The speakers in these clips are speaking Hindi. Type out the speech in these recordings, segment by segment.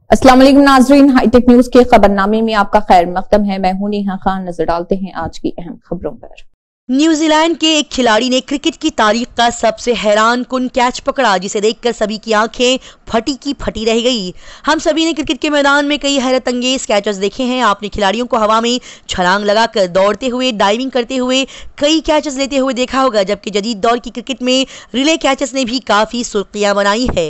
अस्सलाम वालेकुम नाज़रीन, हाईटेक न्यूज के खबरनामे में आपका खैर मकदम है। मैं हूं नेहा खान। नजर डालते हैं आज की अहम खबरों पर। न्यूजीलैंड के एक खिलाड़ी ने क्रिकेट की तारीख का सबसे हैरान कुन कैच पकड़ा, जिसे देखकर सभी की आंखें फटी की फटी रह गई। हम सभी ने क्रिकेट के मैदान में कई हैरत अंगेज कैचेस देखे हैं। आपने खिलाड़ियों को हवा में छलांग लगाकर, दौड़ते हुए, डाइविंग करते हुए कई कैचेस लेते हुए देखा होगा, जबकि जदीद दौर की क्रिकेट में रिले कैचेस ने भी काफी सुर्खियां बनाई है।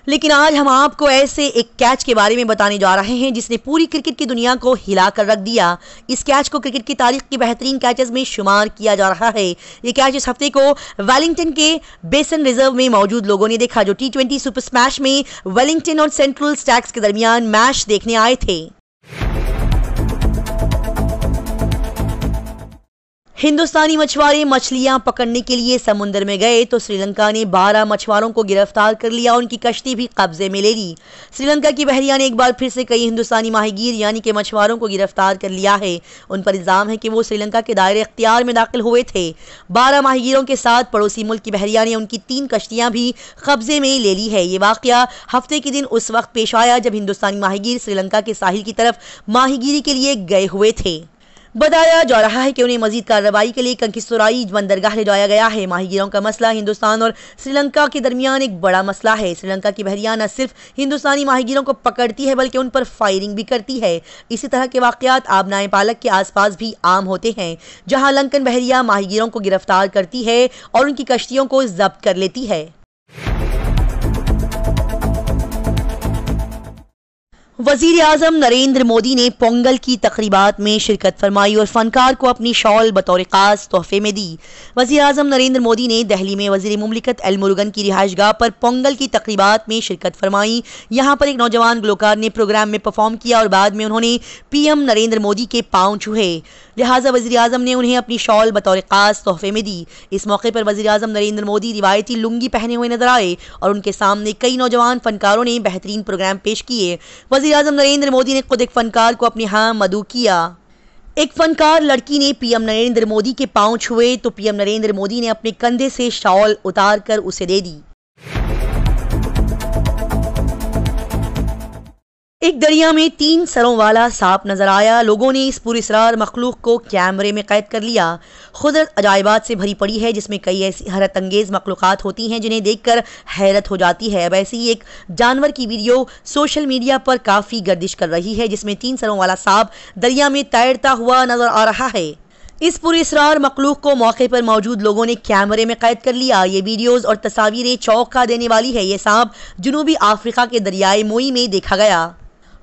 लेकिन आज हम आपको ऐसे एक कैच के बारे में बताने जा रहे हैं जिसने पूरी क्रिकेट की दुनिया को हिलाकर रख दिया। इस कैच को क्रिकेट की तारीख के बेहतरीन कैचेस में शुमार किया जा रहा है। ये कैच इस हफ्ते को वेलिंगटन के बेसन रिजर्व में मौजूद लोगों ने देखा, जो T20 सुपर स्मैश में वेलिंगटन और सेंट्रल स्टैग्स के दरमियान मैच देखने आए थे। हिंदुस्तानी मछुआरे मछलियां पकड़ने के लिए समुद्र में गए तो श्रीलंका ने 12 मछुआरों को गिरफ्तार कर लिया। उनकी कश्ती भी कब्जे में ले ली। श्रीलंका की बहरिया ने एक बार फिर से कई हिंदुस्तानी माहीगीर यानी कि मछुआरों को गिरफ्तार कर लिया है। उन पर इल्जाम है कि वो श्रीलंका के दायरे इख्तियार में दाखिल हुए थे। 12 माहीगीरों के साथ पड़ोसी मुल्क की बहरिया ने उनकी 3 कश्तियां भी कब्जे में ले ली है। ये वाकया हफ्ते के दिन उस वक्त पेश आया जब हिंदुस्तानी माहीगीर श्रीलंका के साहिल की तरफ माहीगीरी के लिए गए हुए थे। बताया जा रहा है कि उन्हें मजीद कार्रवाई के लिए कंकिस्तुराई बंदरगाह ले जाया गया है। माहीगीरों का मसला हिंदुस्तान और श्रीलंका के दरमियान एक बड़ा मसला है। श्रीलंका की बहरिया न सिर्फ हिंदुस्तानी माहीगीरों को पकड़ती है बल्कि उन पर फायरिंग भी करती है। इसी तरह के वाकयात आबनाए पालक के आसपास भी आम होते हैं, जहां लंकन बहरिया माहीगीरों को गिरफ्तार करती है और उनकी कश्तियों को जब्त कर लेती है। वजीर आजम नरेंद्र मोदी ने पोंगल की तकरीबात में शिरकत फरमाई और फनकार को अपनी शॉल बतौर खास तोहफे में दी। वजीर आजम नरेंद्र मोदी ने दिल्ली में वजीर मुमलिकत एल मुरुगन की रिहाइशगाह पर पोंगल की तकरीबात में शिरकत फरमाई। यहाँ पर एक नौजवान गुलकार ने प्रोग्राम में परफॉर्म किया और बाद में उन्होंने PM नरेंद्र मोदी के पांव छुए। लिहाजा वजीर आजम ने उन्हें अपनी शॉल बतौर खास तोहफे में दी। इस मौके पर वजीर आजम नरेंद्र मोदी रिवायती लुंगी पहने हुए नजर आए और उनके सामने कई नौजवान फनकारों ने बेहतरीन प्रोग्राम पेश किए। वजीर आजम नरेंद्र मोदी ने खुद एक फनकार को अपने यहाँ मदऊ किया। एक फनकार लड़की ने PM नरेंद्र मोदी के पांव छुए तो PM नरेंद्र मोदी ने अपने कंधे से शॉल उतार कर उसे दे दी। एक दरिया में 3 सरों वाला सांप नजर आया। लोगों ने इस पुरअसरार मखलूक को कैमरे में कैद कर लिया। खुदरत अजायबात से भरी पड़ी है जिसमें कई ऐसी हैरत अंगेज मखलूकात होती हैं जिन्हें देखकर हैरत हो जाती है। अब ऐसी ही एक जानवर की वीडियो सोशल मीडिया पर काफ़ी गर्दिश कर रही है जिसमें 3 सरों वाला सांप दरिया में तैरता हुआ नजर आ रहा है। इस पुरअसरार मखलूक को मौके पर मौजूद लोगों ने कैमरे में कैद कर लिया। ये वीडियोस और तस्वीरें चौंका देने वाली है। ये सांप जनूबी अफ्रीका के दरियाए मोई में देखा गया।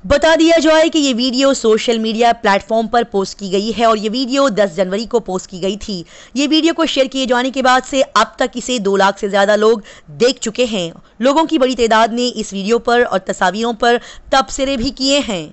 बता दिया जाए कि ये वीडियो सोशल मीडिया प्लेटफॉर्म पर पोस्ट की गई है और ये वीडियो 10 जनवरी को पोस्ट की गई थी। ये वीडियो को शेयर किए जाने के बाद से अब तक इसे 2 लाख से ज़्यादा लोग देख चुके हैं। लोगों की बड़ी तादाद ने इस वीडियो पर और तस्वीरों पर तबसरे भी किए हैं।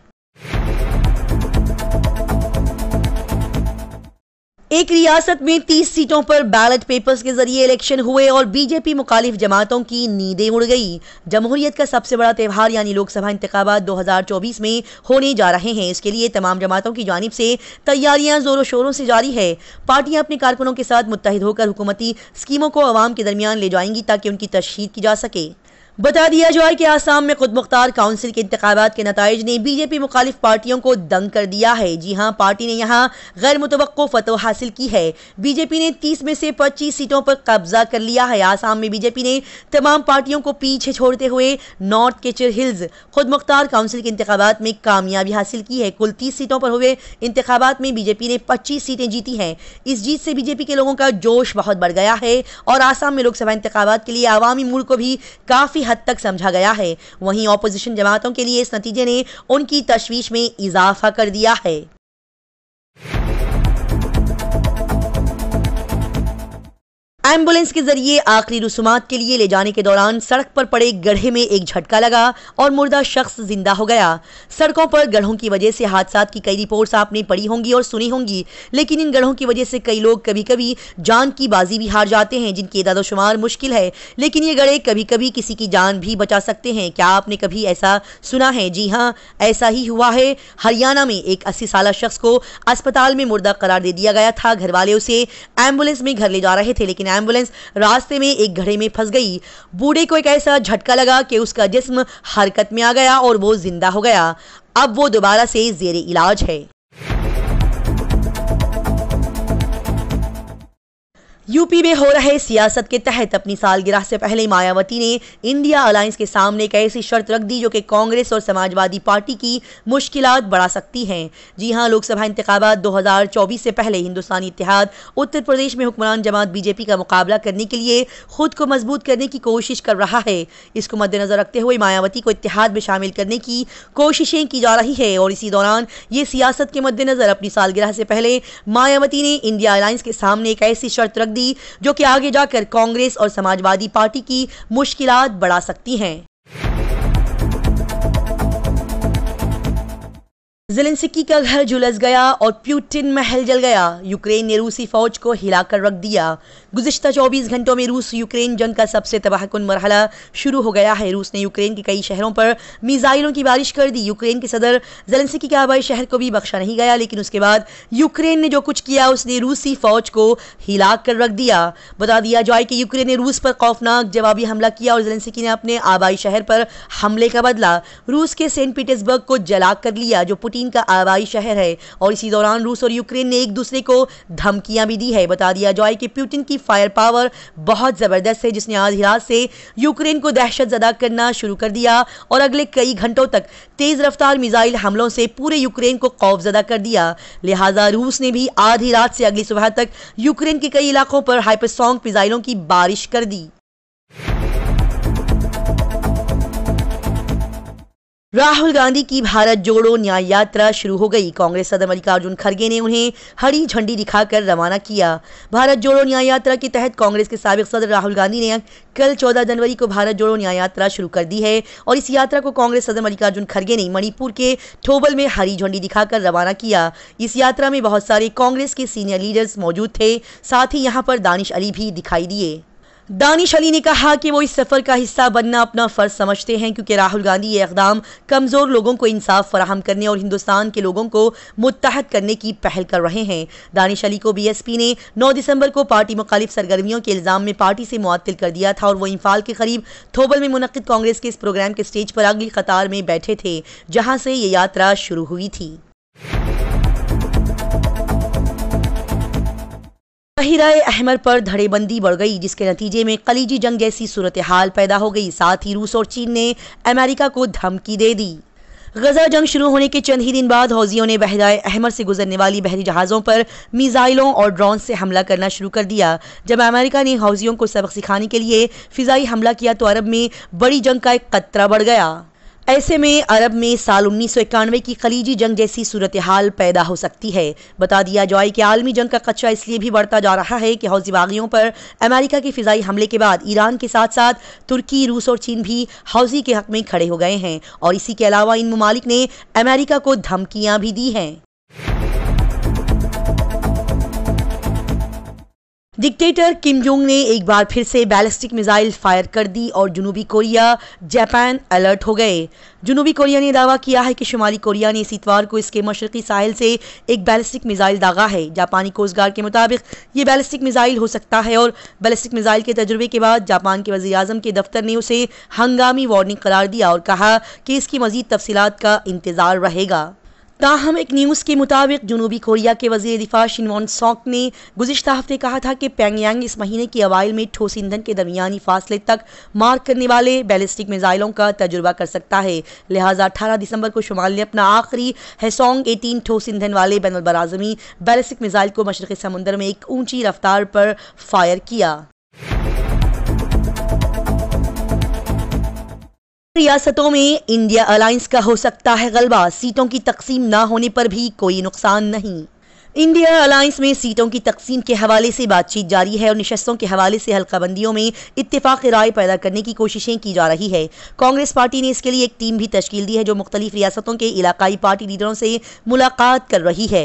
एक रियासत में 30 सीटों पर बैलेट पेपर्स के जरिए इलेक्शन हुए और बीजेपी मुखालिफ जमातों की नींदें उड़ गई। जमहूरियत का सबसे बड़ा त्यौहार यानी लोकसभा इंतखाबात 2024 में होने जा रहे हैं। इसके लिए तमाम जमातों की जानिब से तैयारियां जोरों शोरों से जारी है। पार्टियां अपने कारकुनों के साथ मुत्तहिद होकर हुकूमती स्कीमों को अवाम के दरमियान ले जाएंगी ताकि उनकी तशहीर की जा सके। बता दिया जाए कि आसाम में खुद मुख्तार काउंसिल के इंतखाबात के नताइज ने बीजेपी मुखालिफ पार्टियों को दंग कर दिया है। जी हां, पार्टी ने यहां गैर मुतवक्को फतह हासिल की है। बीजेपी ने 30 में से 25 सीटों पर कब्जा कर लिया है। आसाम में बीजेपी ने तमाम पार्टियों को पीछे छोड़ते हुए नॉर्थ केचर हिल्स खुद मुख्तार काउंसिल के इंतखाबात में कामयाबी हासिल की है। कुल 30 सीटों पर हुए इंतखाबात में बीजेपी ने 25 सीटें जीती हैं। इस जीत से बीजेपी के लोगों का जोश बहुत बढ़ गया है और आसाम में लोकसभा इंतखाबात के लिए आवामी मूड को भी काफी हद तक समझा गया है। वहीं ऑपोजिशन जमातों के लिए इस नतीजे ने उनकी तशवीश में इजाफा कर दिया है। एम्बुलेंस के जरिए आखिरी रसूमात के लिए ले जाने के दौरान सड़क पर पड़े गड्ढे में एक झटका लगा और मुर्दा शख्स जिंदा हो गया। सड़कों पर गड्ढों की वजह से हादसात की कई रिपोर्ट्स आपने पढ़ी होंगी और सुनी होंगी, लेकिन इन गड्ढों की वजह से कई लोग कभी कभी जान की बाजी भी हार जाते हैं जिनकी इदाद-ओ-शुमार मुश्किल है। लेकिन ये गड्ढे कभी कभी किसी की जान भी बचा सकते हैं। क्या आपने कभी ऐसा सुना है? जी हाँ, ऐसा ही हुआ है। हरियाणा में एक 80 साल शख्स को अस्पताल में मुर्दा करार दे दिया गया था। घर वाले उसे एम्बुलेंस में घर ले जा रहे थे, लेकिन एम्बुलेंस रास्ते में एक गड्ढे में फंस गई। बूढ़े को एक ऐसा झटका लगा कि उसका जिस्म हरकत में आ गया और वो जिंदा हो गया। अब वो दोबारा से जेरे इलाज है। यूपी में हो रहे सियासत के तहत अपनी सालगिरह से पहले मायावती ने इंडिया अलायंस के सामने एक ऐसी शर्त रख दी जो कि कांग्रेस और समाजवादी पार्टी की मुश्किलात बढ़ा सकती हैं। जी हां, लोकसभा इंतखाबात 2024 से पहले हिंदुस्तानी इत्तेहाद उत्तर प्रदेश में हुक्मरान जमात बीजेपी का मुकाबला करने के लिए खुद को मजबूत करने की कोशिश कर रहा है। इसको मद्देनजर रखते हुए मायावती को इत्तेहाद में शामिल करने की कोशिशें की जा रही है और इसी दौरान ये सियासत के मद्देनजर अपनी सालगिरह से पहले मायावती ने इंडिया अलायंस के सामने एक ऐसी शर्त रख दी जो कि आगे जाकर कांग्रेस और समाजवादी पार्टी की मुश्किलात बढ़ा सकती हैं। ज़ेलेंस्की का घर झुलस गया और प्यूटिन महल जल गया। यूक्रेन ने रूसी फौज को हिलाकर रख दिया। गुज़िश्ता 24 घंटों में रूस यूक्रेन जंग का सबसे तबाहकुन मरहला शुरू हो गया है। रूस ने यूक्रेन के कई शहरों पर मिसाइलों की बारिश कर दी। यूक्रेन के सदर ज़ेलेंस्की के आबाई शहर को भी बख्शा नहीं गया, लेकिन उसके बाद यूक्रेन ने जो कुछ किया उसने रूसी फौज को हिलाकर रख दिया। बता दिया जाए कि यूक्रेन ने रूस पर खौफनाक जवाबी हमला किया और ज़ेलेंस्की ने अपने आबाई शहर पर हमले का बदला रूस के सेंट पीटर्सबर्ग को जला कर लिया, जो पुतिन का आबाई शहर है। और इसी दौरान रूस और यूक्रेन ने एक दूसरे को धमकियां भी दी है। बता दिया जाए कि पुतिन की फायर पावर बहुत जबरदस्त है, जिसने आधी रात से यूक्रेन को दहशत ज़दा करना शुरू कर दिया और अगले कई घंटों तक तेज रफ्तार मिसाइल हमलों से पूरे यूक्रेन को खौफजदा कर दिया। लिहाजा रूस ने भी आधी रात से अगली सुबह तक यूक्रेन के कई इलाकों पर हाइपरसोनिक मिसाइलों की बारिश कर दी। राहुल गांधी की भारत जोड़ो न्याय यात्रा शुरू हो गई। कांग्रेस सदर मल्लिकार्जुन खड़गे ने उन्हें हरी झंडी दिखाकर रवाना किया। भारत जोड़ो न्याय यात्रा के तहत कांग्रेस के साबिक सदर राहुल गांधी ने कल 14 जनवरी को भारत जोड़ो न्याय यात्रा शुरू कर दी है और इस यात्रा को कांग्रेस सदर मल्लिकार्जुन खड़गे ने मणिपुर के थोबल में हरी झंडी दिखाकर रवाना किया। इस यात्रा में बहुत सारे कांग्रेस के सीनियर लीडर्स मौजूद थे। साथ ही यहां पर दानिश अली भी दिखाई दिए। दानिश अली ने कहा कि वो इस सफर का हिस्सा बनना अपना फर्ज समझते हैं, क्योंकि राहुल गांधी ये इक़दाम कमजोर लोगों को इंसाफ फराहम करने और हिंदुस्तान के लोगों को मुत्तहद करने की पहल कर रहे हैं। दानिश अली को बीएसपी ने 9 दिसंबर को पार्टी मुखालिफ सरगर्मियों के इल्जाम में पार्टी से मुअत्तल कर दिया था और वो इंफाल के करीब थोबल में मुनक्किद कांग्रेस के इस प्रोग्राम के स्टेज पर अगली कतार में बैठे थे, जहां से ये यात्रा शुरू हुई थी। बहिराए अहमर पर धड़ेबंदी बढ़ गई, जिसके नतीजे में खलीजी जंग जैसी सूरत हाल पैदा हो गई। साथ ही रूस और चीन ने अमेरिका को धमकी दे दी। गजा जंग शुरू होने के चंद ही दिन बाद हौजियों ने बहिराए अहमर से गुजरने वाली बहरी जहाज़ों पर मिसाइलों और ड्रोन से हमला करना शुरू कर दिया। जब अमेरिका ने हौजियों को सबक सिखाने के लिए फिजाई हमला किया तो अरब में बड़ी जंग का एक खतरा बढ़ गया। ऐसे में अरब में साल 1991 की खलीजी जंग जैसी सूरत हाल पैदा हो सकती है। बता दिया जाए कि आलमी जंग का खदशा इसलिए भी बढ़ता जा रहा है कि हौजी बागियों पर अमेरिका के फिजाई हमले के बाद ईरान के साथ साथ तुर्की, रूस और चीन भी हौजी के हक में खड़े हो गए हैं और इसी के अलावा इन ममालिक ने अमेरिका को धमकियां भी दी हैं। डिक्टेटर किम जोंग ने एक बार फिर से बैलिस्टिक मिसाइल फायर कर दी और जनूबी कोरिया, जापान अलर्ट हो गए। जनूबी कोरिया ने दावा किया है कि शुमाली कोरिया ने इस इतवार को इसके मशरकी साहिल से एक बैलिस्टिक मिसाइल दागा है। जापानी कोस्ट गार्ड के मुताबिक ये बैलिस्टिक मिसाइल हो सकता है और बैलिस्टिक मिसाइल के तजुर्बे के बाद जापान के वज़ीर आज़म के दफ्तर ने उसे हंगामी वार्निंग करार दिया और कहा कि इसकी मज़ीद तफसीलात का इंतज़ार रहेगा। ताहम एक न्यूज़ के मुताबिक जनूबी कोरिया के वज़ीर दिफा शिन वॉन सॉक ने गुज़िश्ता हफ्ते कहा था कि प्योंगयांग इस महीने के अवाइल में ठोस ईंधन के दरमियानी फासले तक मार करने वाले बैलिस्टिक मिसाइलों का तजुर्बा कर सकता है। लिहाजा 18 दिसंबर को शुमाल ने अपना आखिरी हेसोंग 18 ठोस ईंधन वाले बैनुल-बराज़मी बैलिस्टिक मिसाइल को मशरक़ी समुंदर में एक ऊंची रफ्तार पर फायर किया। रियासतों में इंडिया अलायंस का हो सकता है गलबा, सीटों की तकसीम न होने पर भी कोई नुकसान नहीं। इंडिया अलायंस में सीटों की तकसीम के हवाले से बातचीत जारी है और निशस्तों के हवाले से हल्काबंदियों में इत्तेफाक राय पैदा करने की कोशिशें की जा रही है। कांग्रेस पार्टी ने इसके लिए एक टीम भी तश्कील दी है जो मुख्तलिफ रियासतों के इलाकाई पार्टी लीडरों से मुलाकात कर रही है।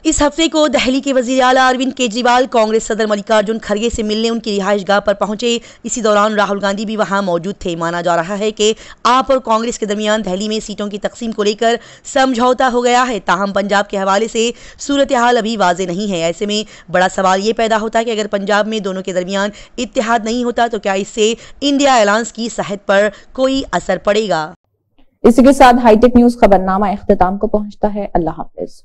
इस हफ्ते को दिल्ली के वजीर आला अरविंद केजरीवाल कांग्रेस सदर मल्लिकार्जुन खड़गे से मिलने उनकी रिहाइशगाह पर पहुंचे। इसी दौरान राहुल गांधी भी वहां मौजूद थे। माना जा रहा है कि आप और कांग्रेस के दरमियान दिल्ली में सीटों की तकसीम को लेकर समझौता हो गया है। ताहम पंजाब के हवाले से सूरत हाल अभी वाजे नहीं है। ऐसे में बड़ा सवाल ये पैदा होता है कि अगर पंजाब में दोनों के दरमियान इत्तेहाद नहीं होता तो क्या इससे इंडिया अलायंस की सेहत पर कोई असर पड़ेगा। इसी के साथ हाईटेक न्यूज खबरनामा इख्तिताम को पहुंचता है। अल्लाह हाफिज।